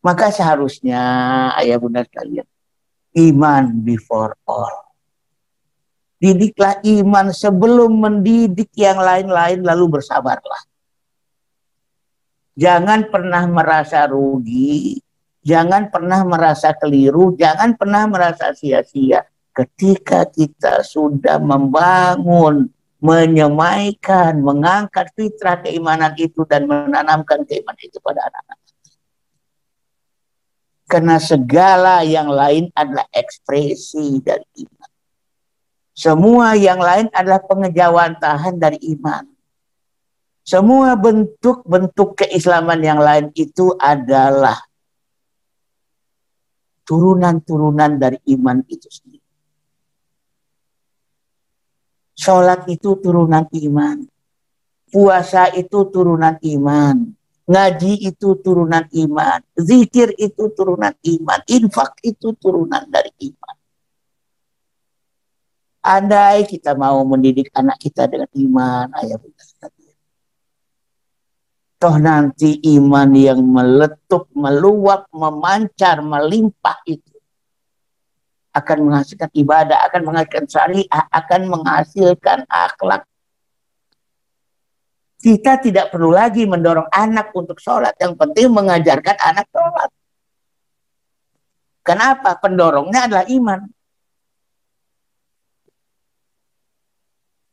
Maka seharusnya ayah bunda sekalian, iman before all. Didiklah iman sebelum mendidik yang lain-lain, lalu bersabarlah. Jangan pernah merasa rugi, jangan pernah merasa keliru, jangan pernah merasa sia-sia ketika kita sudah membangun, menyemaikan, mengangkat fitrah keimanan itu dan menanamkan keimanan itu pada anak-anak. Karena segala yang lain adalah ekspresi dari iman. Semua yang lain adalah pengejawantahan dari iman. Semua bentuk-bentuk keislaman yang lain itu adalah turunan-turunan dari iman itu sendiri. Sholat itu turunan iman. Puasa itu turunan iman. Ngaji itu turunan iman. Zikir itu turunan iman. Infak itu turunan dari iman. Andai kita mau mendidik anak kita dengan iman, ayah bunda sekalian, toh nanti iman yang meletup, meluap, memancar, melimpah itu akan menghasilkan ibadah, akan menghasilkan syariah, akan menghasilkan akhlak. Kita tidak perlu lagi mendorong anak untuk sholat. Yang penting mengajarkan anak sholat. Kenapa? Pendorongnya adalah iman.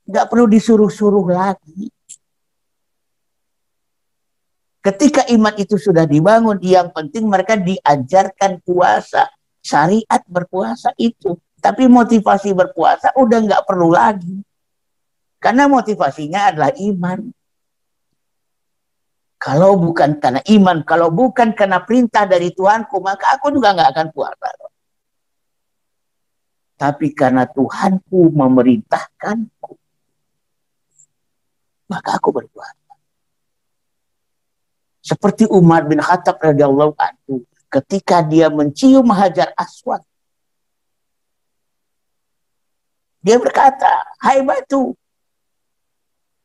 Nggak perlu disuruh-suruh lagi. Ketika iman itu sudah dibangun, yang penting mereka diajarkan puasa. Syariat berpuasa itu. Tapi motivasi berpuasa udah nggak perlu lagi. Karena motivasinya adalah iman. Kalau bukan karena iman, kalau bukan karena perintah dari Tuhanku, maka aku juga nggak akan puasa. Tapi karena Tuhanku memerintahkanku, maka aku berpuasa. Seperti Umar bin Khattab radhiyallahu anhu, ketika dia mencium Hajar Aswad, dia berkata, "Hai batu,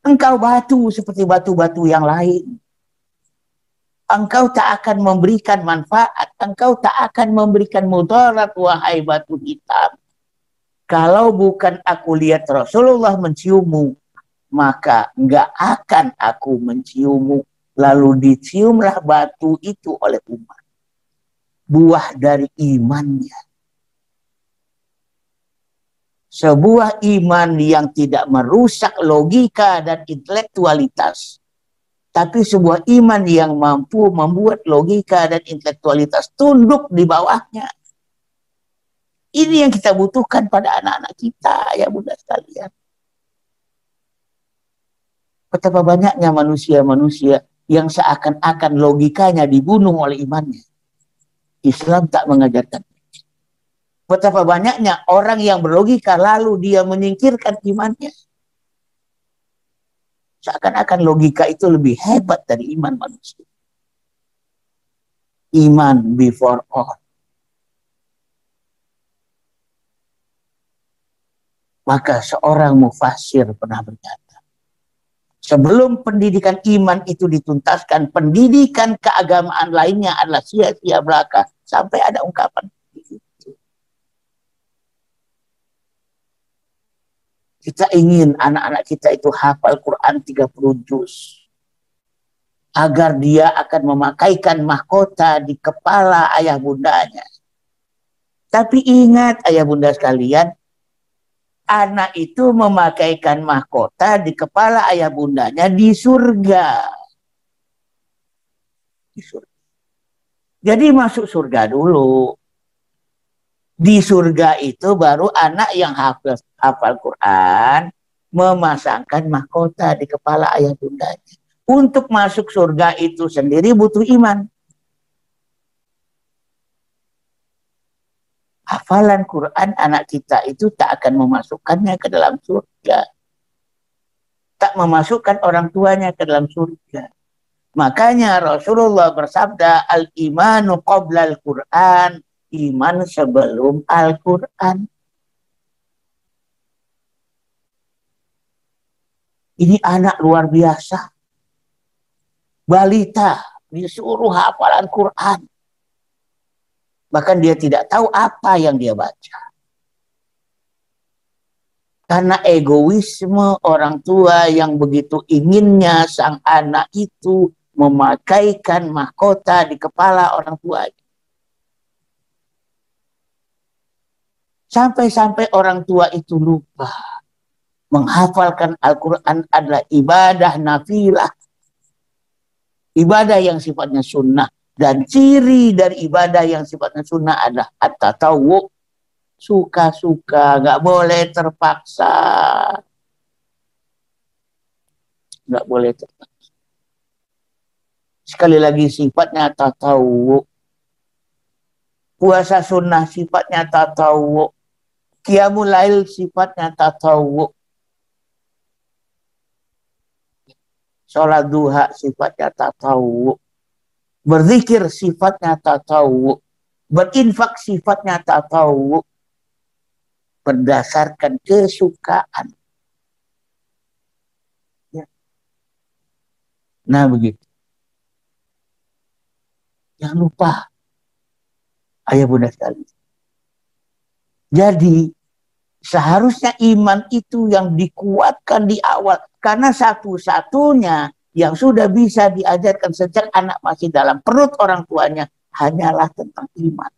engkau batu seperti batu-batu yang lain. Engkau tak akan memberikan manfaat, engkau tak akan memberikan mudarat, wahai batu hitam. Kalau bukan aku lihat Rasulullah menciummu, maka enggak akan aku menciummu." Lalu diciumlah batu itu oleh Umar. Buah dari imannya. Sebuah iman yang tidak merusak logika dan intelektualitas. Tapi sebuah iman yang mampu membuat logika dan intelektualitas tunduk di bawahnya. Ini yang kita butuhkan pada anak-anak kita, ya bunda sekalian. Betapa banyaknya manusia-manusia yang seakan-akan logikanya dibunuh oleh imannya. Islam tak mengajarkan. Betapa banyaknya orang yang berlogika lalu dia menyingkirkan imannya. Seakan-akan logika itu lebih hebat dari iman manusia. Iman before all. Maka seorang mufassir pernah berkata, sebelum pendidikan iman itu dituntaskan, pendidikan keagamaan lainnya adalah sia-sia belaka. Sampai ada ungkapan itu. Kita ingin anak-anak kita itu hafal Quran 30 juz. Agar dia akan memakaikan mahkota di kepala ayah bundanya. Tapi ingat ayah bunda sekalian, anak itu memakaikan mahkota di kepala ayah bundanya di surga. Di surga. Jadi masuk surga dulu. Di surga itu baru anak yang hafal Quran memasangkan mahkota di kepala ayah bundanya. Untuk masuk surga itu sendiri butuh iman. Hafalan Quran anak kita itu tak akan memasukkannya ke dalam surga. Tak memasukkan orang tuanya ke dalam surga. Makanya Rasulullah bersabda, al-imanu qabla al-Quran, iman sebelum Al-Quran. Ini anak luar biasa. Balita disuruh hafalan Quran. Bahkan dia tidak tahu apa yang dia baca. Karena egoisme orang tua yang begitu inginnya sang anak itu memakaikan mahkota di kepala orang tua. Sampai-sampai orang tua itu lupa menghafalkan Al-Quran adalah ibadah nafilah. Ibadah yang sifatnya sunnah. Dan ciri dari ibadah yang sifatnya sunnah adalah at-tatawwu. Suka-suka, nggak boleh terpaksa. Nggak boleh terpaksa. Sekali lagi sifatnya tatawwu. Puasa sunnah sifatnya tatawwu. Qiyamul lail sifatnya tatawwu. Sholat duha sifatnya tatawwu. Berzikir sifatnya tatawwu. Berinfak sifatnya tatawwu. Berdasarkan kesukaan. Ya. Nah begitu. Jangan lupa. Ayah bunda sekali. Jadi seharusnya iman itu yang dikuatkan di awal. Karena satu-satunya yang sudah bisa diajarkan sejak anak masih dalam perut orang tuanya hanyalah tentang iman.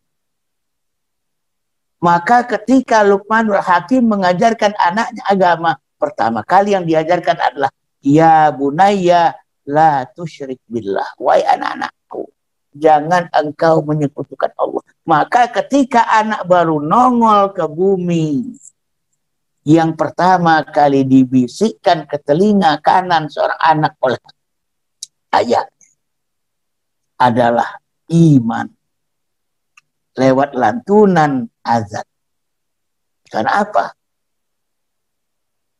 Maka ketika Luqmanul Hakim mengajarkan anaknya agama, pertama kali yang diajarkan adalah ya bunayya la tusyrik billah. Wahai anak-anakku, jangan engkau menyekutukan Allah. Maka ketika anak baru nongol ke bumi, yang pertama kali dibisikkan ke telinga kanan seorang anak oleh ayah adalah iman lewat lantunan azan. Karena apa?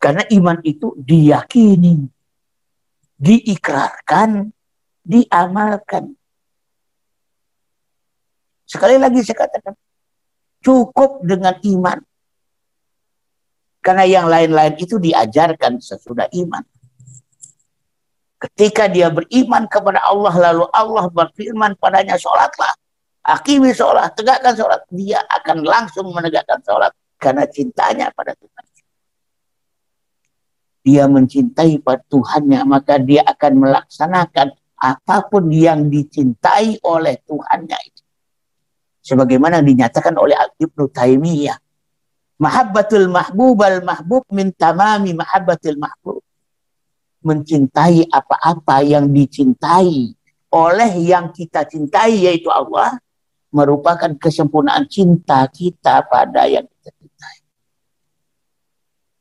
Karena iman itu diyakini, diikrarkan, diamalkan. Sekali lagi saya katakan, cukup dengan iman. Karena yang lain-lain itu diajarkan sesudah iman. Ketika dia beriman kepada Allah, lalu Allah berfirman padanya, sholatlah. Akimi sholat, tegakkan sholat. Dia akan langsung menegakkan sholat. Karena cintanya pada Tuhan. Dia mencintai pada Tuhannya, maka dia akan melaksanakan apapun yang dicintai oleh Tuhannya itu. Sebagaimana dinyatakan oleh Ibnu Taimiyah. Mahabbatul mahbub al-mahbub min tamami mahabbatil mahbub. Mencintai apa-apa yang dicintai oleh yang kita cintai, yaitu Allah, merupakan kesempurnaan cinta kita pada yang kita cintai.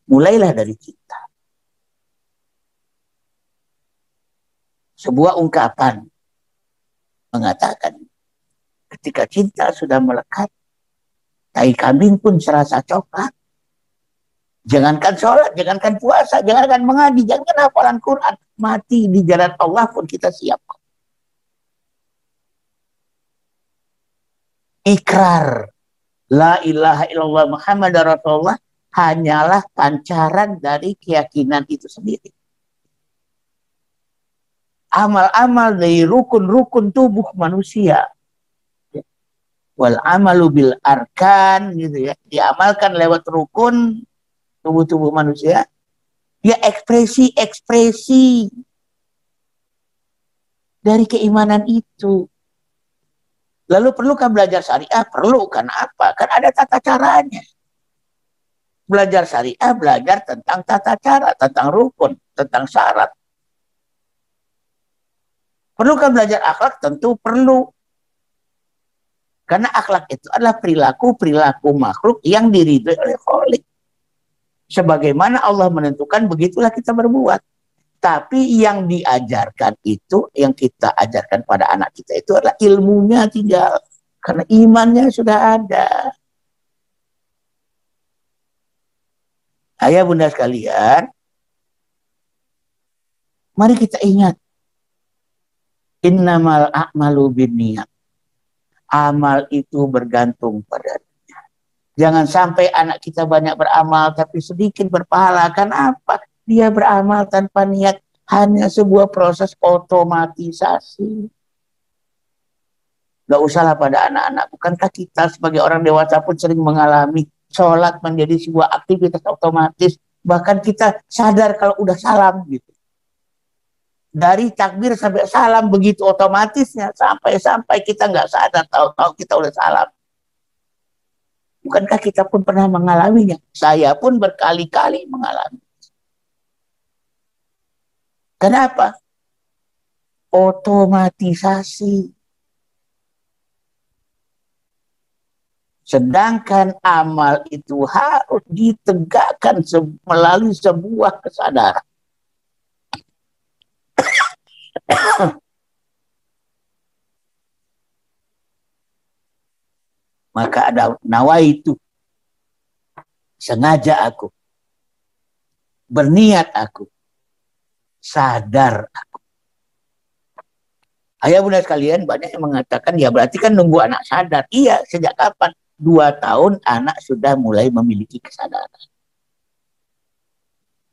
Mulailah dari cinta. Sebuah ungkapan mengatakan, ketika cinta sudah melekat, tai kambing pun serasa coklat. Jangankan sholat, jangankan puasa, jangankan mengaji, jangankan hafalan Quran. Mati di jalan Allah pun kita siap. Ikrar la ilaha illallah Muhammad Rasulullah hanyalah pancaran dari keyakinan itu sendiri. Amal-amal dari rukun-rukun tubuh manusia. Wal amalu bil arkan, gitu ya. Diamalkan lewat rukun tubuh-tubuh manusia. Ya ekspresi-ekspresi dari keimanan itu. Lalu perlukah belajar syariah? Perlu, karena apa? Kan ada tata caranya. Belajar syariah, belajar tentang tata cara, tentang rukun, tentang syarat. Perlukah belajar akhlak? Tentu perlu. Karena akhlak itu adalah perilaku-perilaku makhluk yang diridhoi oleh Khalik. Sebagaimana Allah menentukan, begitulah kita berbuat. Tapi yang diajarkan itu, yang kita ajarkan pada anak kita itu adalah ilmunya tinggal. Karena imannya sudah ada. Ayah bunda sekalian, mari kita ingat. Innamal a'malu binniyat. Amal itu bergantung pada dunia. Jangan sampai anak kita banyak beramal tapi sedikit berpahala. Kenapa? Dia beramal tanpa niat, hanya sebuah proses otomatisasi. Gak usahlah pada anak-anak. Bukankah kita sebagai orang dewasa pun sering mengalami sholat menjadi sebuah aktivitas otomatis. Bahkan kita sadar kalau udah salam gitu. Dari takbir sampai salam begitu otomatisnya. Sampai-sampai kita nggak sadar, tahu-tahu kita udah salam. Bukankah kita pun pernah mengalaminya? Saya pun berkali-kali mengalami. Kenapa? Otomatisasi. Sedangkan amal itu harus ditegakkan melalui sebuah kesadaran. Maka ada nawaitu, sengaja aku, berniat aku, sadar aku. Ayah bunda sekalian, banyak yang mengatakan ya berarti kan nunggu anak sadar. Iya, sejak kapan? 2 tahun anak sudah mulai memiliki kesadaran.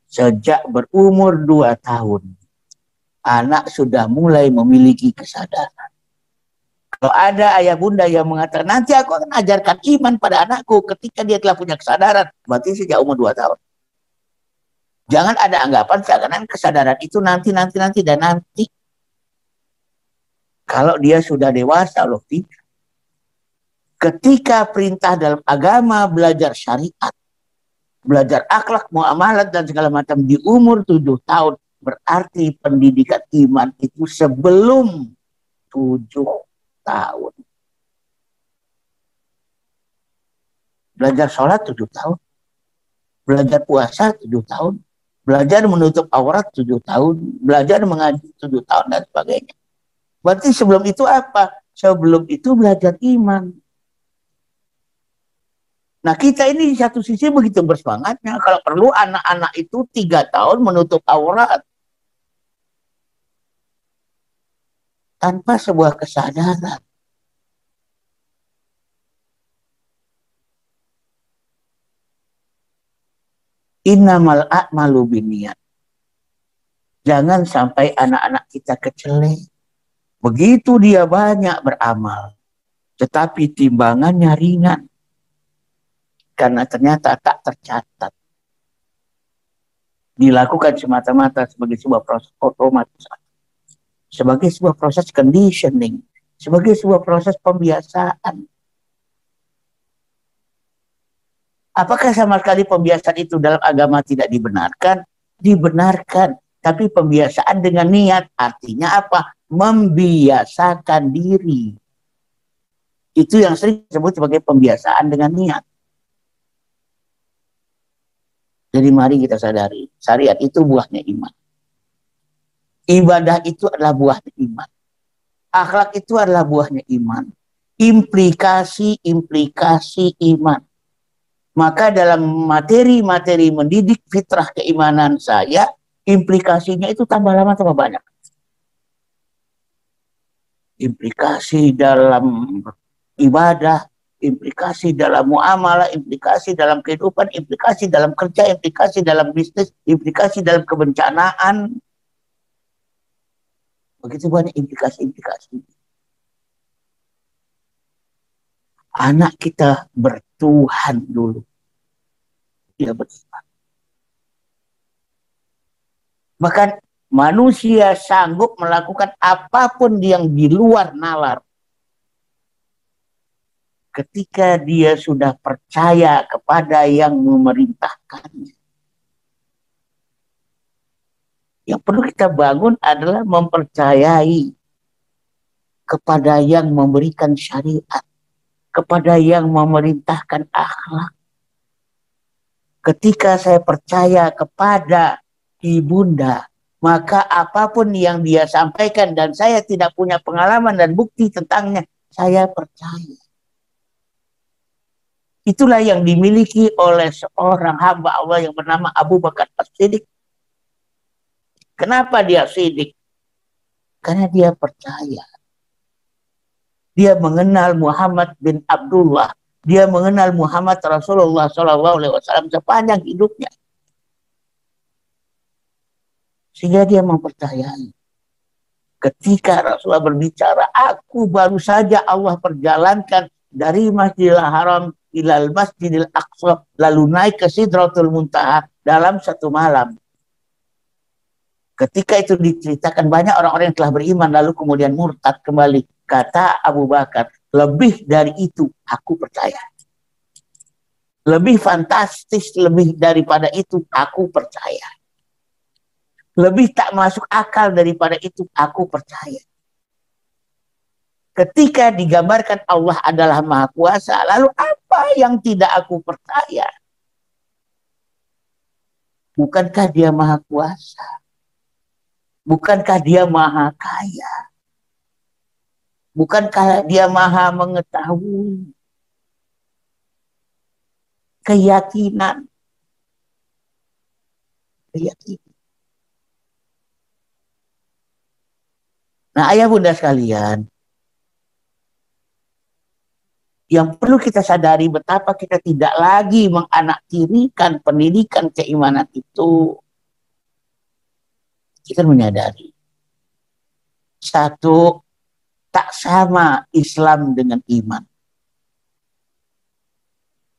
Sejak berumur 2 tahun, anak sudah mulai memiliki kesadaran. Kalau ada ayah bunda yang mengatakan, nanti aku akan ajarkan iman pada anakku ketika dia telah punya kesadaran, berarti sejak umur 2 tahun. Jangan ada anggapan seakan-akan kesadaran itu nanti. Kalau dia sudah dewasa, loh tidak. Ketika perintah dalam agama belajar syariat, belajar akhlak, muamalat, dan segala macam di umur 7 tahun, berarti pendidikan iman itu sebelum 7 tahun. Belajar sholat 7 tahun. Belajar puasa 7 tahun. Belajar menutup aurat 7 tahun. Belajar mengaji 7 tahun dan sebagainya. Berarti sebelum itu apa? Sebelum itu belajar iman. Nah kita ini di satu sisi begitu bersemangatnya. Kalau perlu anak-anak itu 3 tahun menutup aurat. Tanpa sebuah kesadaran. Innamal a'malu binniyat. Jangan sampai anak-anak kita kecele. Begitu dia banyak beramal. Tetapi timbangannya ringan. Karena ternyata tak tercatat. Dilakukan semata-mata sebagai sebuah proses otomatis. Sebagai sebuah proses conditioning. Sebagai sebuah proses pembiasaan. Apakah sama sekali pembiasaan itu dalam agama tidak dibenarkan? Dibenarkan. Tapi pembiasaan dengan niat. Artinya apa? Membiasakan diri. Itu yang sering disebut sebagai pembiasaan dengan niat. Jadi mari kita sadari, syariat itu buahnya iman. Ibadah itu adalah buahnya iman. Akhlak itu adalah buahnya iman. Implikasi iman. Maka dalam materi-materi mendidik fitrah keimanan saya, implikasinya itu tambah lama tambah banyak. Implikasi dalam ibadah, implikasi dalam muamalah, implikasi dalam kehidupan, implikasi dalam kerja, implikasi dalam bisnis, implikasi dalam kebencanaan. Begitu banyak implikasi-implikasi. Anak kita bertuhan dulu. Dia bertuhan. Bahkan manusia sanggup melakukan apapun yang di luar nalar. Ketika dia sudah percaya kepada yang memerintahkannya. Yang perlu kita bangun adalah mempercayai kepada yang memberikan syariat, kepada yang memerintahkan akhlak. Ketika saya percaya kepada ibunda, maka apapun yang dia sampaikan dan saya tidak punya pengalaman dan bukti tentangnya, saya percaya. Itulah yang dimiliki oleh seorang hamba Allah yang bernama Abu Bakar As-Siddiq. Kenapa dia siddiq? Karena dia percaya. Dia mengenal Muhammad bin Abdullah. Dia mengenal Muhammad Rasulullah SAW sepanjang hidupnya. Sehingga dia mempercayai. Ketika Rasulullah berbicara, aku baru saja Allah perjalankan dari Masjidil Haram ilal Masjidil Aqsa, lalu naik ke Sidratul Muntaha dalam satu malam. Ketika itu diceritakan, banyak orang-orang yang telah beriman lalu kemudian murtad kembali. Kata Abu Bakar, lebih dari itu aku percaya. Lebih fantastis, lebih daripada itu aku percaya. Lebih tak masuk akal daripada itu aku percaya. Ketika digambarkan Allah adalah Maha Kuasa, lalu apa yang tidak aku percaya? Bukankah dia Maha Kuasa? Bukankah dia Maha Kaya? Bukankah dia Maha Mengetahui? Keyakinan. Nah, ayah bunda sekalian, yang perlu kita sadari betapa kita tidak lagi menganaktirikan pendidikan keimanan itu. Kita menyadari, satu, tak sama Islam dengan iman.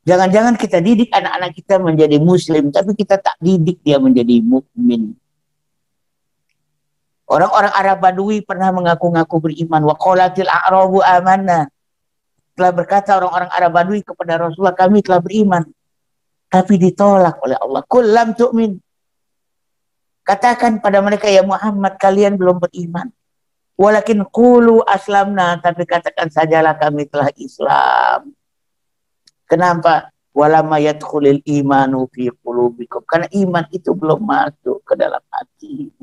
Jangan-jangan kita didik anak-anak kita menjadi muslim, tapi kita tak didik dia menjadi mukmin. Orang-orang Arab Badui pernah mengaku-ngaku beriman. Wa qalatil a'rabu amanna. Telah berkata orang-orang Arab Badui kepada Rasulullah, kami telah beriman. Tapi ditolak oleh Allah. Qul lam tu'min. Katakan pada mereka, ya Muhammad, kalian belum beriman. Walakin qulu aslamna. Tapi katakan sajalah kami telah Islam. Kenapa? Walama yadkhulil imanu fi qulubikum. Karena iman itu belum masuk ke dalam hati.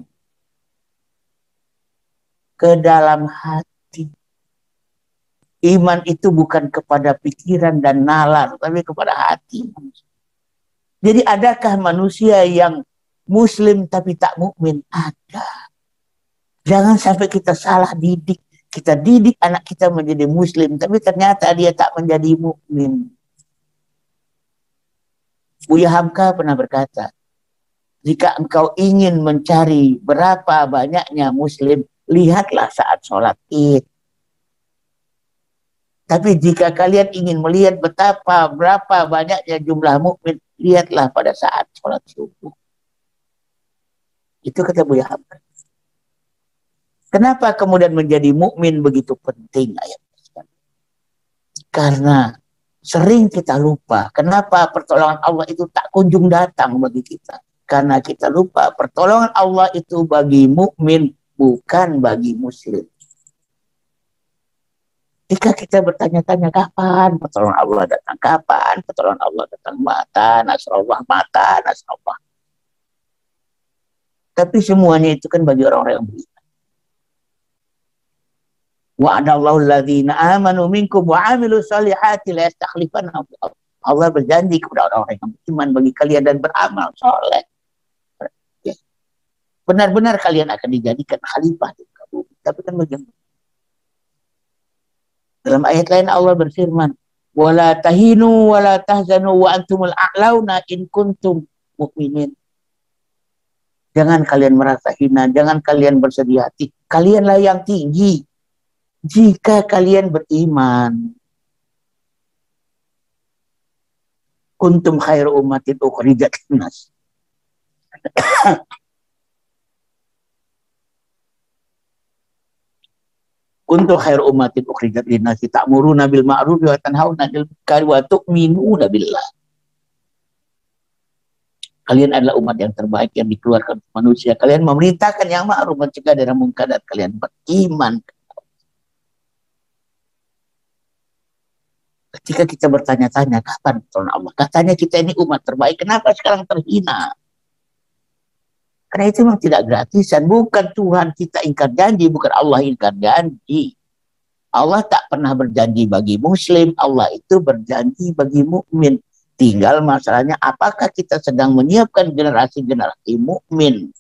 Ke dalam hati. Iman itu bukan kepada pikiran dan nalar, tapi kepada hati. Jadi adakah manusia yang muslim tapi tak mukmin? Ada. Jangan sampai kita salah didik. Kita didik anak kita menjadi muslim, tapi ternyata dia tak menjadi mukmin. Buya Hamka pernah berkata, jika engkau ingin mencari berapa banyaknya muslim, lihatlah saat sholat Id. Tapi jika kalian ingin melihat berapa banyaknya jumlah mukmin, lihatlah pada saat sholat subuh. Itu kata Buya Hamka. Kenapa kemudian menjadi mukmin begitu penting ayat? Karena sering kita lupa. Kenapa pertolongan Allah itu tak kunjung datang bagi kita? Karena kita lupa pertolongan Allah itu bagi mukmin, bukan bagi muslim. Jika kita bertanya-tanya kapan pertolongan Allah datang, kapan pertolongan Allah datang, mata nasrullah. Tapi semuanya itu kan bagi orang-orang yang beriman. Wa'adallahu alladhina amanu minkum wa 'amilus solihati la yastakhlifannahum. Allah berjanji kepada orang-orang yang beriman bagi kalian dan beramal soleh. Benar-benar kalian akan dijadikan khalifah di muka bumi. Tapi kan bagaimana? Dalam ayat lain Allah berfirman, wala tahinu wala tahzanu wa antumul a'launa in kuntum mu'minin. Jangan kalian merasa hina, jangan kalian bersedih hati. Kalianlah yang tinggi jika kalian beriman. Kuntum khairu ummatin ukhrijat linnas. Kuntum khairu ummatin ukhrijat linnas ta'muruna bil ma'ruf wa tanhauna 'anil munkar wa tu'minuna billah. Kalian adalah umat yang terbaik yang dikeluarkan manusia. Kalian memerintahkan yang ma'ruf, mencegah dari munkar, dan kalian beriman. Ketika kita bertanya-tanya kapan pertolongan Allah, katanya kita ini umat terbaik, kenapa sekarang terhina? Karena itu memang tidak gratisan. Bukan Tuhan kita ingkar janji, bukan Allah ingkar janji. Allah tak pernah berjanji bagi muslim, Allah itu berjanji bagi mukmin. Tinggal masalahnya apakah kita sedang menyiapkan generasi-generasi mukmin.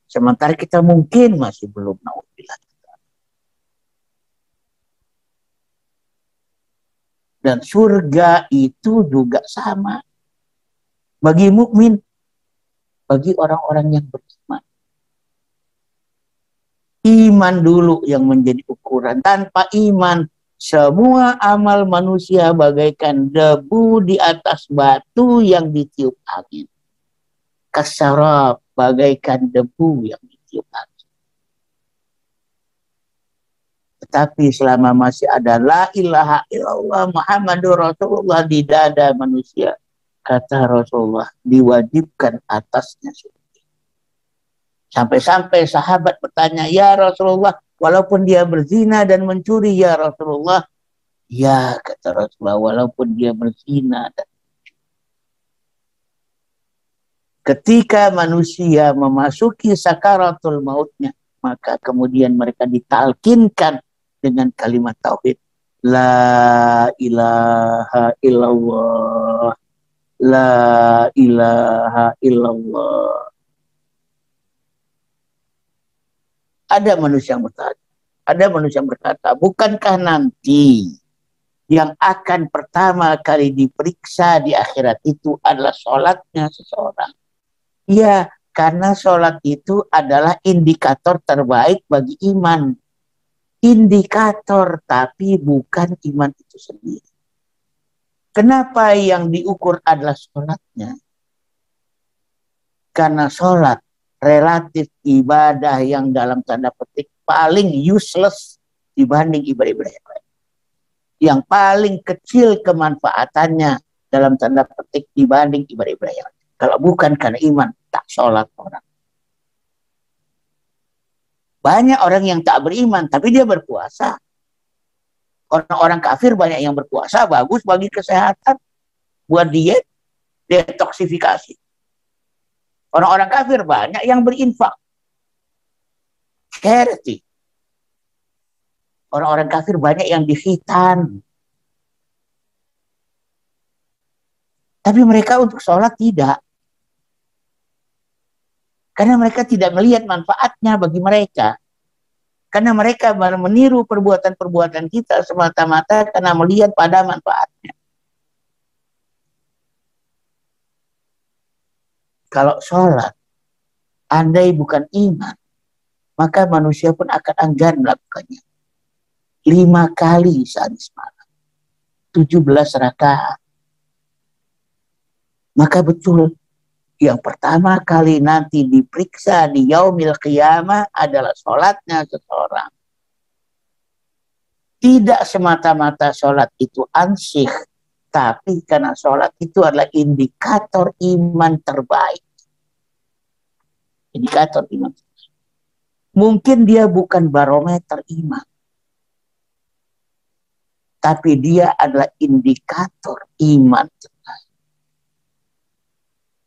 Sementara kita mungkin masih belum, naudzubillah. Dan surga itu juga sama bagi mukmin, bagi orang-orang yang beriman. Iman dulu yang menjadi ukuran. Tanpa iman, semua amal manusia bagaikan debu di atas batu yang ditiup angin. Kasarab, bagaikan debu yang ditiup angin. Tetapi selama masih ada la ilaha illallah Muhammadur Rasulullah di dada manusia, kata Rasulullah, diwajibkan atasnya. Sampai-sampai sahabat bertanya, ya Rasulullah, walaupun dia berzina dan mencuri, ya Rasulullah. Ya, kata Rasulullah, walaupun dia berzina. Ketika manusia memasuki sakaratul mautnya, maka kemudian mereka ditalkinkan dengan kalimat tauhid. La ilaha illallah. La ilaha illallah. Ada manusia yang berkata, bukankah nanti yang akan pertama kali diperiksa di akhirat itu adalah sholatnya seseorang? Ya, karena sholat itu adalah indikator terbaik bagi iman. Indikator, tapi bukan iman itu sendiri. Kenapa yang diukur adalah sholatnya? Karena sholat relatif ibadah yang dalam tanda petik paling useless dibanding ibadah-ibadah yang lain. Yang paling kecil kemanfaatannya dalam tanda petik dibanding ibadah-ibadah yang lain. Kalau bukan karena iman, tak sholat orang. Banyak orang yang tak beriman, tapi dia berpuasa. Orang-orang kafir banyak yang berpuasa, bagus bagi kesehatan, buat diet, detoksifikasi. Orang-orang kafir banyak yang berinfak. Charity. Orang-orang kafir banyak yang dikhitan. Tapi mereka untuk sholat tidak. Karena mereka tidak melihat manfaatnya bagi mereka. Karena mereka meniru perbuatan-perbuatan kita semata-mata karena melihat pada manfaatnya. Kalau sholat, andai bukan iman, maka manusia pun akan enggan melakukannya. 5 kali sehari semalam. 17 rakaat. Maka betul, yang pertama kali nanti diperiksa di yaumil qiyamah adalah sholatnya seseorang. Tidak semata-mata sholat itu ansih, tapi karena sholat itu adalah indikator iman terbaik. Indikator iman terbaik. Mungkin dia bukan barometer iman, tapi dia adalah indikator iman terbaik.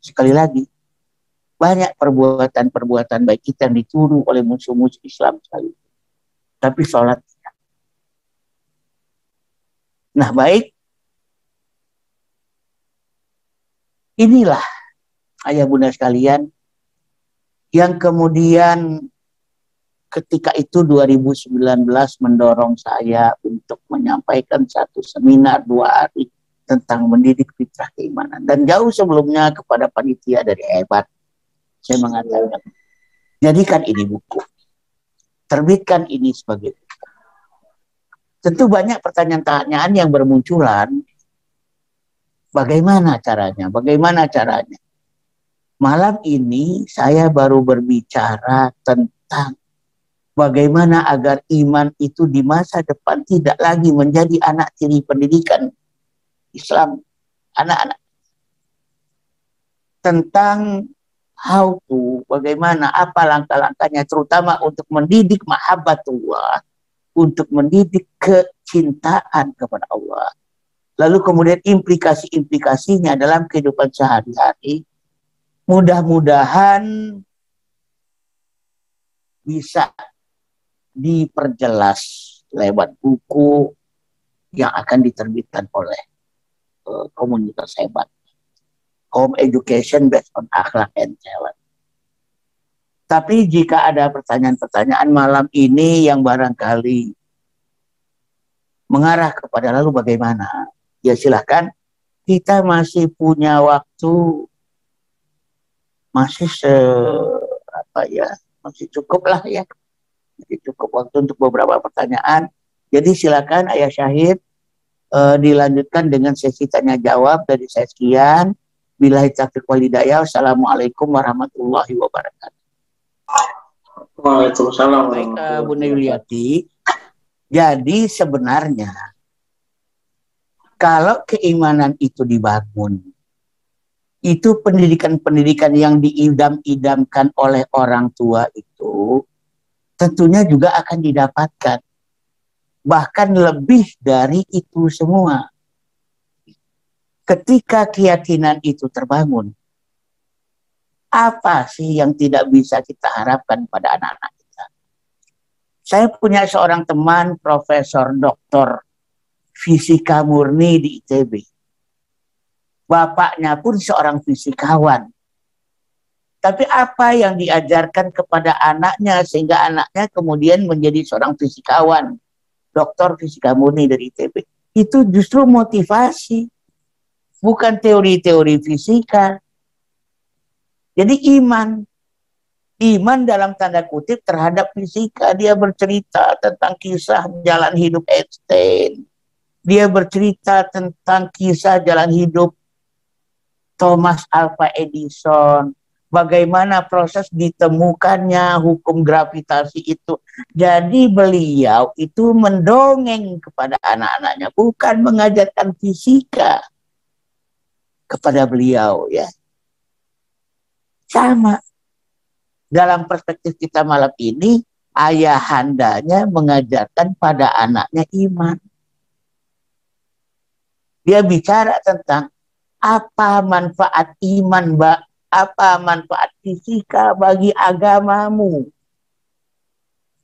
Sekali lagi, banyak perbuatan-perbuatan baik kita yang dituduh oleh musuh-musuh Islam sekali. Tapi sholat tidak. Nah baik, inilah ayah bunda sekalian yang kemudian ketika itu 2019 mendorong saya untuk menyampaikan satu seminar 2 hari tentang mendidik fitrah keimanan. Dan jauh sebelumnya kepada panitia dari Hebat, saya mengatakan, jadikan ini buku. Terbitkan ini sebagai buku. Tentu banyak pertanyaan-pertanyaan yang bermunculan. Bagaimana caranya? Bagaimana caranya? Malam ini saya baru berbicara tentang bagaimana agar iman itu di masa depan tidak lagi menjadi anak tiri pendidikan Islam anak-anak. Tentang how to, bagaimana, apa langkah-langkahnya, terutama untuk mendidik mahabbatullah, untuk mendidik kecintaan kepada Allah. Lalu kemudian implikasi-implikasinya dalam kehidupan sehari-hari. Mudah-mudahan bisa diperjelas lewat buku yang akan diterbitkan oleh komunitas Hebat. Home education based on akhlak and talent. Tapi jika ada pertanyaan-pertanyaan malam ini yang barangkali mengarah kepada lalu bagaimana, ya silahkan. Kita masih punya waktu, masih masih cukup lah ya. Jadi cukup waktu untuk beberapa pertanyaan. Jadi silakan Ayah Syahid dilanjutkan dengan sesi tanya jawab dari saya sekian. Billahi taufiq wal hidayah. Wassalamualaikum warahmatullahi wabarakatuh. Waalaikumsalam. Baik, Bunda Yuliati. Jadi sebenarnya kalau keimanan itu dibangun, itu pendidikan-pendidikan yang diidam-idamkan oleh orang tua itu tentunya juga akan didapatkan. Bahkan lebih dari itu semua. Ketika keyakinan itu terbangun, apa sih yang tidak bisa kita harapkan pada anak-anak kita? Saya punya seorang teman, Profesor Doktor Fisika murni di ITB. Bapaknya pun seorang fisikawan. Tapi apa yang diajarkan kepada anaknya sehingga anaknya kemudian menjadi seorang fisikawan, doktor fisika murni dari ITB, itu justru motivasi, bukan teori-teori fisika. Jadi iman dalam tanda kutip terhadap fisika. Dia bercerita tentang kisah jalan hidup Einstein. Dia bercerita tentang kisah jalan hidup Thomas Alva Edison. Bagaimana proses ditemukannya hukum gravitasi itu. Jadi beliau itu mendongeng kepada anak-anaknya, bukan mengajarkan fisika kepada beliau, ya. Sama. Dalam perspektif kita malam ini, ayahandanya mengajarkan pada anaknya iman. Dia bicara tentang apa manfaat iman, Mbak. Apa manfaat fisika bagi agamamu?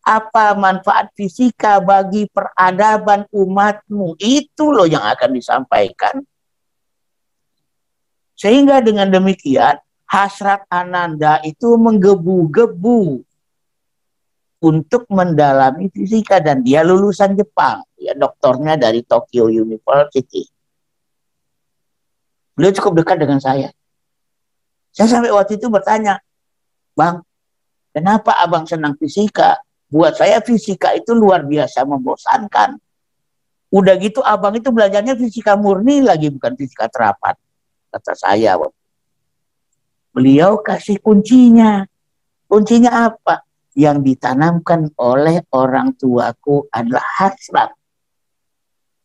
Apa manfaat fisika bagi peradaban umatmu? Itu loh yang akan disampaikan. Sehingga dengan demikian, hasrat Ananda itu menggebu-gebu untuk mendalami fisika. Dan dia lulusan Jepang. Ya, doktornya dari Tokyo University. Beliau cukup dekat dengan saya. Saya sampai waktu itu bertanya, Bang, kenapa abang senang fisika? Buat saya fisika itu luar biasa membosankan. Udah gitu abang itu belajarnya fisika murni lagi, bukan fisika terapan. Kata saya. Beliau kasih kuncinya. Kuncinya apa? Yang ditanamkan oleh orang tuaku adalah hasrat.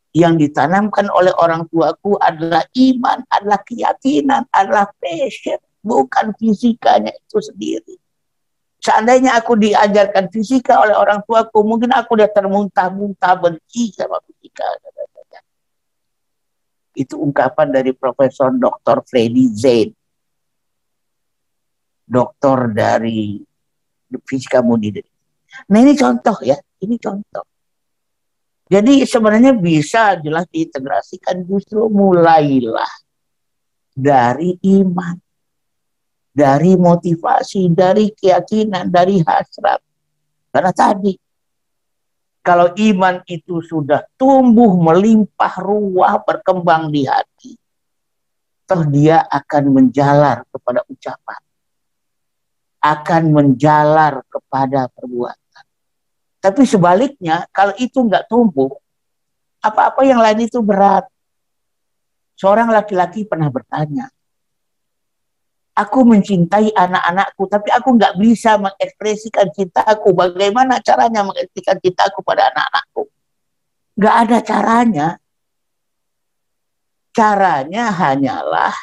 Yang ditanamkan oleh orang tuaku adalah iman, adalah keyakinan, adalah passion. Bukan fisikanya itu sendiri. Seandainya aku diajarkan fisika oleh orang tuaku, mungkin aku udah termuntah-muntah benci sama fisika. Itu ungkapan dari Profesor Dr. Freddy Zain, doktor dari fisika murni. Nah ini contoh ya, ini contoh. Jadi sebenarnya bisa jelas diintegrasikan, justru mulailah dari iman. Dari motivasi, dari keyakinan, dari hasrat. Karena tadi, kalau iman itu sudah tumbuh, melimpah ruah, berkembang di hati, toh dia akan menjalar kepada ucapan. Akan menjalar kepada perbuatan. Tapi sebaliknya, kalau itu nggak tumbuh, apa-apa yang lain itu berat. Seorang laki-laki pernah bertanya, aku mencintai anak-anakku, tapi aku nggak bisa mengekspresikan cintaku. Bagaimana caranya mengekspresikan cintaku pada anak-anakku? Nggak ada caranya. Caranya hanyalah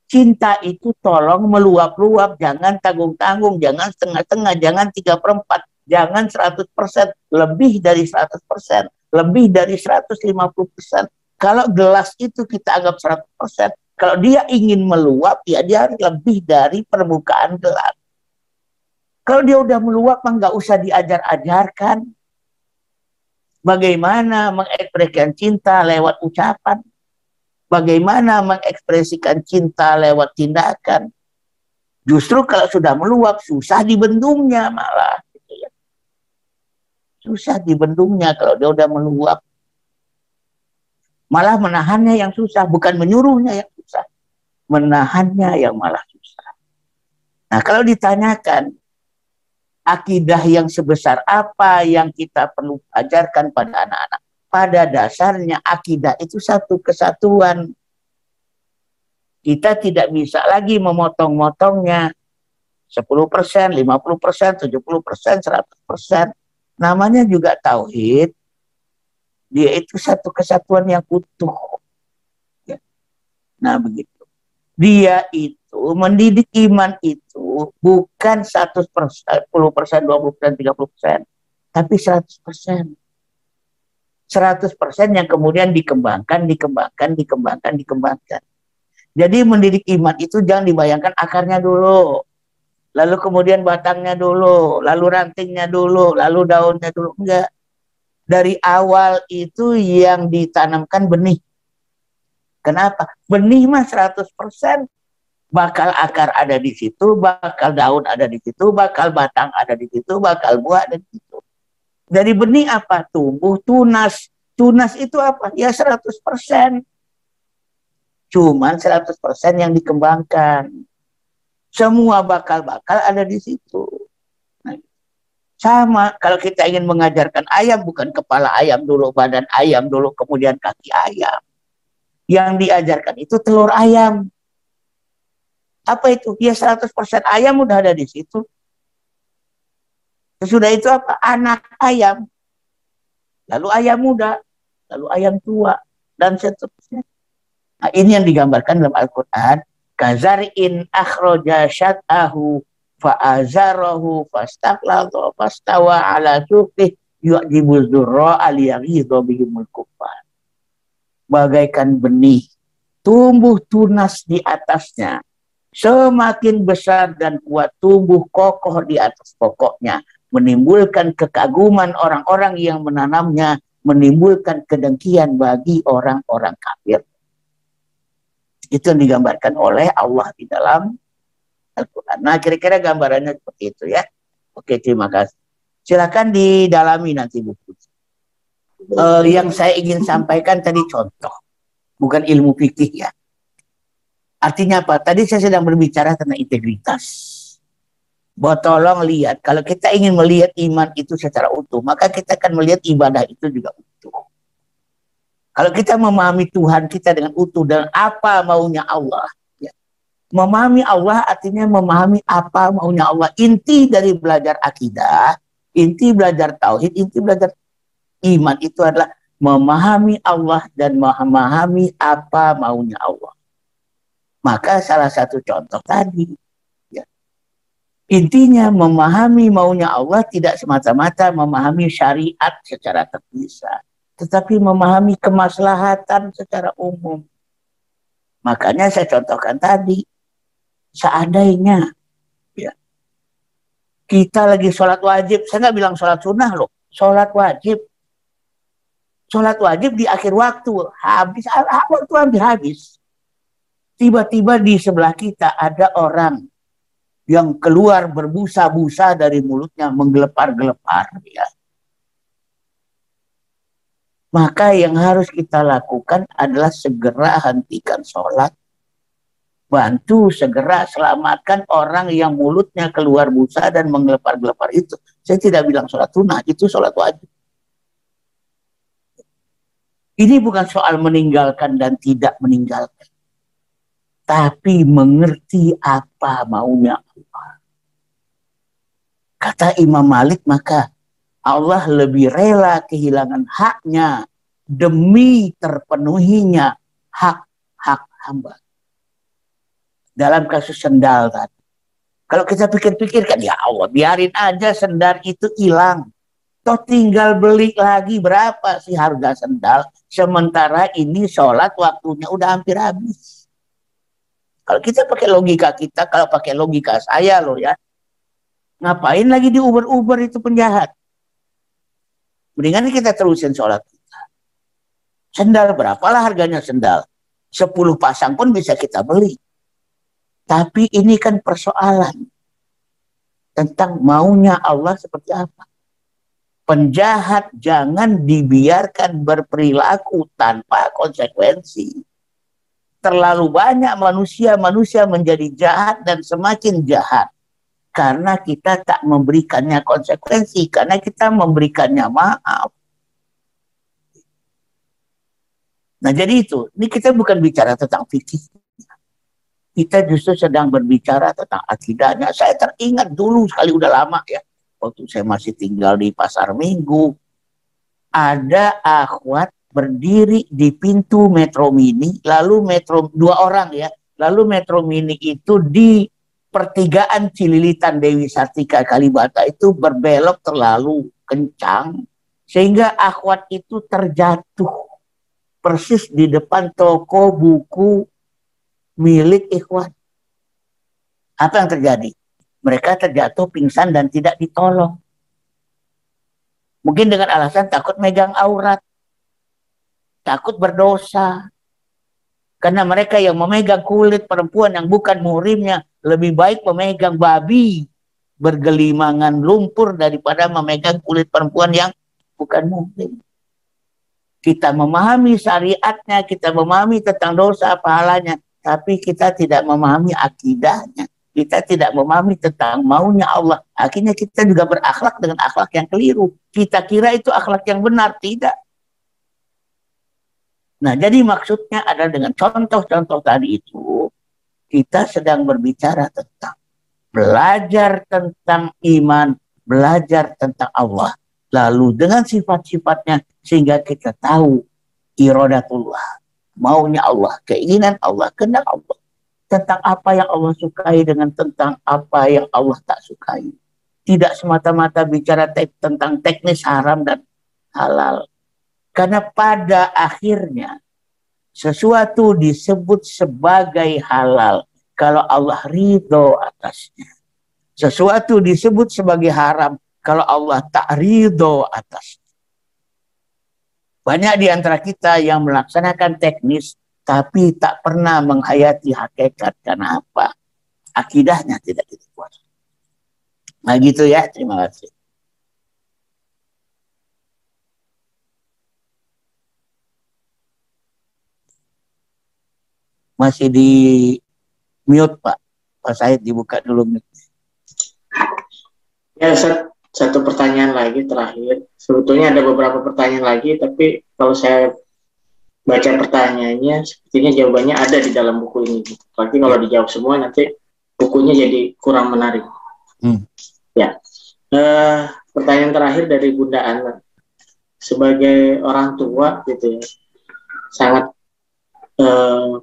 cinta itu tolong meluap-luap, jangan tanggung-tanggung, jangan setengah-setengah, jangan 3/4, jangan 100%, lebih dari 100%, lebih dari 150%. Kalau gelas itu kita anggap 100%, kalau dia ingin meluap, ya dia harus lebih dari permukaan gelas. Kalau dia udah meluap, mah nggak usah diajar-ajarkan. Bagaimana mengekspresikan cinta lewat ucapan? Bagaimana mengekspresikan cinta lewat tindakan? Justru kalau sudah meluap, susah dibendungnya malah. Gitu ya. Susah dibendungnya kalau dia udah meluap. Malah menahannya yang susah, bukan menyuruhnya yang susah. Menahannya yang malah susah. Nah kalau ditanyakan, akidah yang sebesar apa yang kita perlu ajarkan pada anak-anak. Pada dasarnya akidah itu satu kesatuan. Kita tidak bisa lagi memotong-motongnya 10%, 50%, 70%, 100%. Namanya juga tauhid. Dia itu satu kesatuan yang utuh. Nah begitu. Dia itu mendidik iman itu bukan 100%, 10%, 20%, 30%, tapi 100%. 100% yang kemudian dikembangkan. Jadi mendidik iman itu jangan dibayangkan akarnya dulu, lalu kemudian batangnya dulu, lalu rantingnya dulu, lalu daunnya dulu. Enggak. Dari awal itu yang ditanamkan benih. Kenapa? Benih mah 100%. Bakal akar ada di situ, bakal daun ada di situ, bakal batang ada di situ, bakal buah ada di situ. Dari benih apa? Tumbuh tunas. Tunas itu apa? Ya 100%. Cuman 100% yang dikembangkan. Semua bakal-bakal ada di situ. Nah, sama kalau kita ingin mengajarkan ayam, bukan kepala ayam dulu, badan ayam dulu, kemudian kaki ayam. Yang diajarkan itu telur ayam. Apa itu? Ya 100% ayam udah ada di situ. Sesudah itu apa? Anak ayam. Lalu ayam muda. Lalu ayam tua. Dan seterusnya. Nah, ini yang digambarkan dalam Al-Quran. Kazari'in akhroja syat'ahu fa'azarahu fastaqladha fastawa ala suqih yu'jibuz durra aliyagidha bihimul kuffar. Bagaikan benih. Tumbuh tunas di atasnya. Semakin besar dan kuat, tumbuh kokoh di atas pokoknya, menimbulkan kekaguman orang-orang yang menanamnya, menimbulkan kedengkian bagi orang-orang kafir. Itu yang digambarkan oleh Allah di dalam Al-Quran. Nah, kira-kira gambarannya seperti itu ya. Oke, terima kasih. Silakan didalami nanti buku. Yang saya ingin sampaikan tadi contoh, bukan ilmu fikih ya. Artinya apa? Tadi saya sedang berbicara tentang integritas. Bahwa tolong lihat, kalau kita ingin melihat iman itu secara utuh, maka kita akan melihat ibadah itu juga utuh. Kalau kita memahami Tuhan kita dengan utuh dan apa maunya Allah. Ya. Memahami Allah artinya memahami apa maunya Allah. Inti dari belajar akidah, inti belajar tauhid, inti belajar iman itu adalah memahami Allah dan memahami apa maunya Allah. Maka salah satu contoh tadi, ya. Intinya memahami maunya Allah tidak semata-mata memahami syariat secara terpisah, tetapi memahami kemaslahatan secara umum. Makanya saya contohkan tadi, seandainya ya, kita lagi sholat wajib, saya nggak bilang sholat sunnah loh, sholat wajib. Sholat wajib di akhir waktu, waktu hampir habis. Tiba-tiba di sebelah kita ada orang yang keluar berbusa-busa dari mulutnya, menggelepar-gelepar. Ya. Maka yang harus kita lakukan adalah segera hentikan sholat. Bantu segera selamatkan orang yang mulutnya keluar busa dan menggelepar-gelepar itu. Saya tidak bilang sholat sunnah, itu sholat wajib. Ini bukan soal meninggalkan dan tidak meninggalkan. Tapi mengerti apa maunya Allah. Kata Imam Malik, maka Allah lebih rela kehilangan haknya demi terpenuhinya hak-hak hamba. Dalam kasus sendal tadi. Kalau kita pikir-pikirkan, ya Allah, biarin aja sendal itu hilang. Toh tinggal beli lagi berapa sih harga sendal. Sementara ini sholat waktunya udah hampir habis. Kalau kita pakai logika kita, kalau pakai logika saya loh ya, ngapain lagi di Uber itu penjahat? Mendingan kita terusin sholat kita. Sendal berapalah harganya sendal? 10 pasang pun bisa kita beli. Tapi ini kan persoalan tentang maunya Allah seperti apa. Penjahat jangan dibiarkan berperilaku tanpa konsekuensi. Terlalu banyak manusia menjadi jahat dan semakin jahat. karena kita tak memberikannya konsekuensi, karena kita memberikannya maaf. Nah jadi itu, ini kita bukan bicara tentang fikih. Kita justru sedang berbicara tentang akidahnya. Saya teringat dulu sekali, udah lama ya, waktu saya masih tinggal di Pasar Minggu, ada akhwat berdiri di pintu Metro Mini, lalu dua orang ya, lalu Metro Mini itu di pertigaan Cililitan Dewi Sartika Kalibata itu berbelok terlalu kencang, sehingga akhwat itu terjatuh persis di depan toko buku milik ikhwan. Apa yang terjadi? Mereka terjatuh pingsan dan tidak ditolong. Mungkin dengan alasan takut megang aurat, takut berdosa. Karena mereka yang memegang kulit perempuan yang bukan muhrimnya, lebih baik memegang babi bergelimangan lumpur daripada memegang kulit perempuan yang bukan muhrim. Kita memahami syariatnya, kita memahami tentang dosa pahalanya, tapi kita tidak memahami akidahnya. Kita tidak memahami tentang maunya Allah. Akhirnya kita juga berakhlak dengan akhlak yang keliru. Kita kira itu akhlak yang benar, tidak. Nah, jadi maksudnya adalah dengan contoh-contoh tadi itu, kita sedang berbicara tentang belajar tentang iman, belajar tentang Allah. Lalu dengan sifat-sifatnya, sehingga kita tahu iradatullah, maunya Allah, keinginan Allah, kehendak Allah. Tentang apa yang Allah sukai dengan tentang apa yang Allah tak sukai. Tidak semata-mata bicara tentang teknis haram dan halal. Karena pada akhirnya sesuatu disebut sebagai halal kalau Allah ridho atasnya. Sesuatu disebut sebagai haram kalau Allah tak ridho atasnya. Banyak di antara kita yang melaksanakan teknis tapi tak pernah menghayati hakikat. Karena apa? Akidahnya tidak kita kuat. Nah gitu ya, terima kasih. Masih di mute Pak. Pak Said dibuka dulu mute. Ya, satu pertanyaan lagi terakhir. Sebetulnya ada beberapa pertanyaan lagi, tapi kalau saya baca pertanyaannya, sepertinya jawabannya ada di dalam buku ini. Tapi kalau dijawab semua, nanti bukunya jadi kurang menarik. Ya, pertanyaan terakhir dari Bunda Ana. Sebagai orang tua, gitu ya, sangat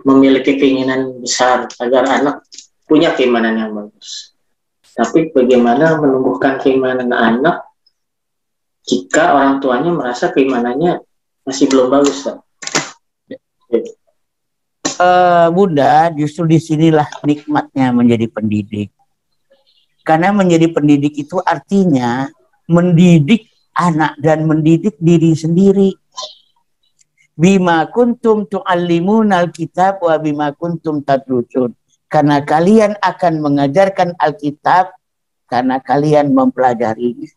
memiliki keinginan besar agar anak punya keimanan yang bagus. Tapi bagaimana menumbuhkan keimanan anak jika orang tuanya merasa keimanannya masih belum bagus, Pak? Bunda, justru disinilah nikmatnya menjadi pendidik. Karena menjadi pendidik itu artinya mendidik anak dan mendidik diri sendiri. Bima kuntum tu'allimunal kitab wa bima kuntum tadrusun. Karena kalian akan mengajarkan Alkitab, karena kalian mempelajarinya.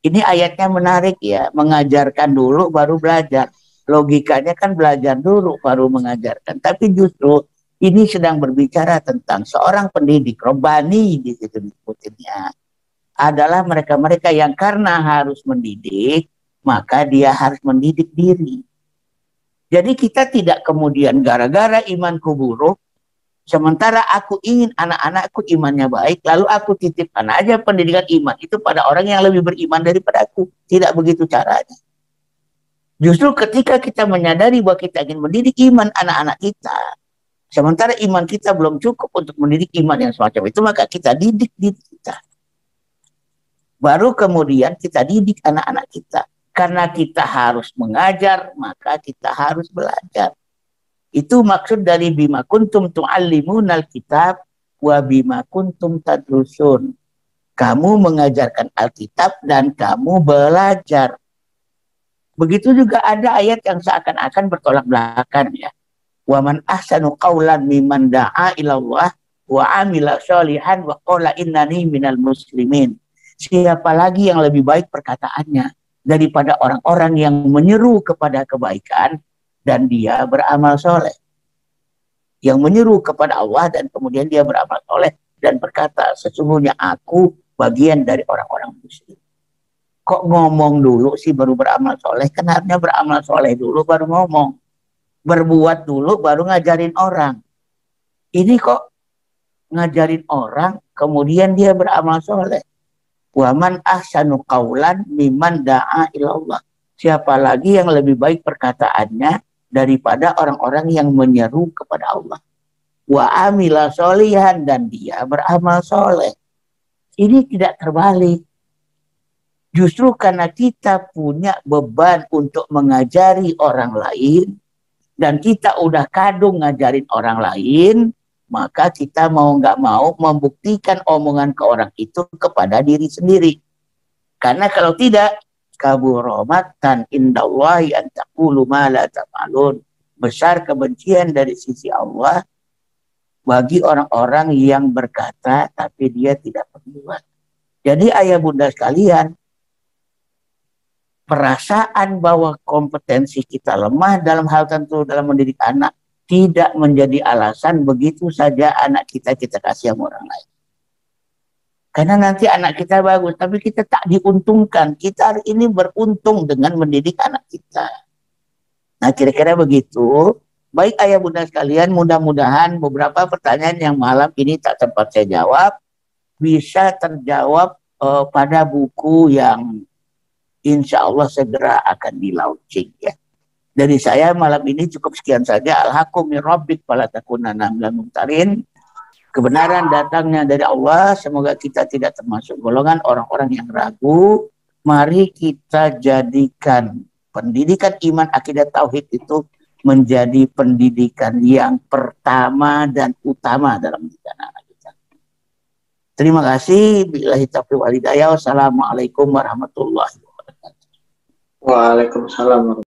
Ini ayatnya menarik ya, mengajarkan dulu baru belajar. Logikanya kan belajar dulu baru mengajarkan. Tapi justru ini sedang berbicara tentang seorang pendidik, Robbani di situ disebutnya. Adalah mereka-mereka yang karena harus mendidik, maka dia harus mendidik diri. Jadi kita tidak kemudian gara-gara imanku buruk, sementara aku ingin anak-anakku imannya baik, lalu aku titipkan aja pendidikan iman itu pada orang yang lebih beriman daripada aku. Tidak begitu caranya. Justru ketika kita menyadari bahwa kita ingin mendidik iman anak-anak kita, sementara iman kita belum cukup untuk mendidik iman yang semacam itu, maka kita didik diri kita. Baru kemudian kita didik anak-anak kita. Karena kita harus mengajar, maka kita harus belajar. Itu maksud dari bima kuntum tu'allimunal kitab wa bima kuntum tadrusun. Kamu mengajarkan Alkitab dan kamu belajar. Begitu juga ada ayat yang seakan-akan bertolak belakang ya. Wa man ahsanu qawlan mimman da'a ilallah wa amila sholihan wa qala innani minal muslimin. Siapa lagi yang lebih baik perkataannya daripada orang-orang yang menyeru kepada kebaikan dan dia beramal soleh. Yang menyeru kepada Allah dan kemudian dia beramal soleh. dan berkata, sesungguhnya aku bagian dari orang-orang muslim. Kok ngomong dulu sih baru beramal soleh? Kenapa beramal soleh dulu baru ngomong? Berbuat dulu baru ngajarin orang. Ini kok ngajarin orang, kemudian dia beramal soleh. Waman ahsanu qaulan mimman da'a ilallah. Siapa lagi yang lebih baik perkataannya daripada orang-orang yang menyeru kepada Allah. Wa amila solihan, dan dia beramal soleh. Ini tidak terbalik. Justru karena kita punya beban untuk mengajari orang lain, dan kita udah kadung ngajarin orang lain, maka kita mau nggak mau membuktikan omongan ke orang itu kepada diri sendiri. Karena kalau tidak, kaburomatan indallahi an taqulu ma la taf'alun. Besar kebencian dari sisi Allah bagi orang-orang yang berkata tapi dia tidak berbuat. Jadi ayah bunda sekalian, perasaan bahwa kompetensi kita lemah dalam hal tentu dalam mendidik anak tidak menjadi alasan begitu saja anak kita kasih sama orang lain. Karena nanti anak kita bagus, tapi kita tak diuntungkan. Kita hari ini beruntung dengan mendidik anak kita. Nah, kira-kira begitu. Baik ayah bunda sekalian, mudah-mudahan beberapa pertanyaan yang malam ini tak sempat saya jawab bisa terjawab pada buku yang insya Allah segera akan di-launching ya. Dari saya malam ini cukup sekian saja. Al-haqqu min rabbik fala takunanna minal mumtarin. Kebenaran datangnya dari Allah. Semoga kita tidak termasuk golongan orang-orang yang ragu. Mari kita jadikan pendidikan iman akidah tauhid itu menjadi pendidikan yang pertama dan utama dalam pendidikan anak kita. Terima kasih. Billahi taufiq wal hidayah. Wassalamualaikum warahmatullahi wabarakatuh. Waalaikumsalam.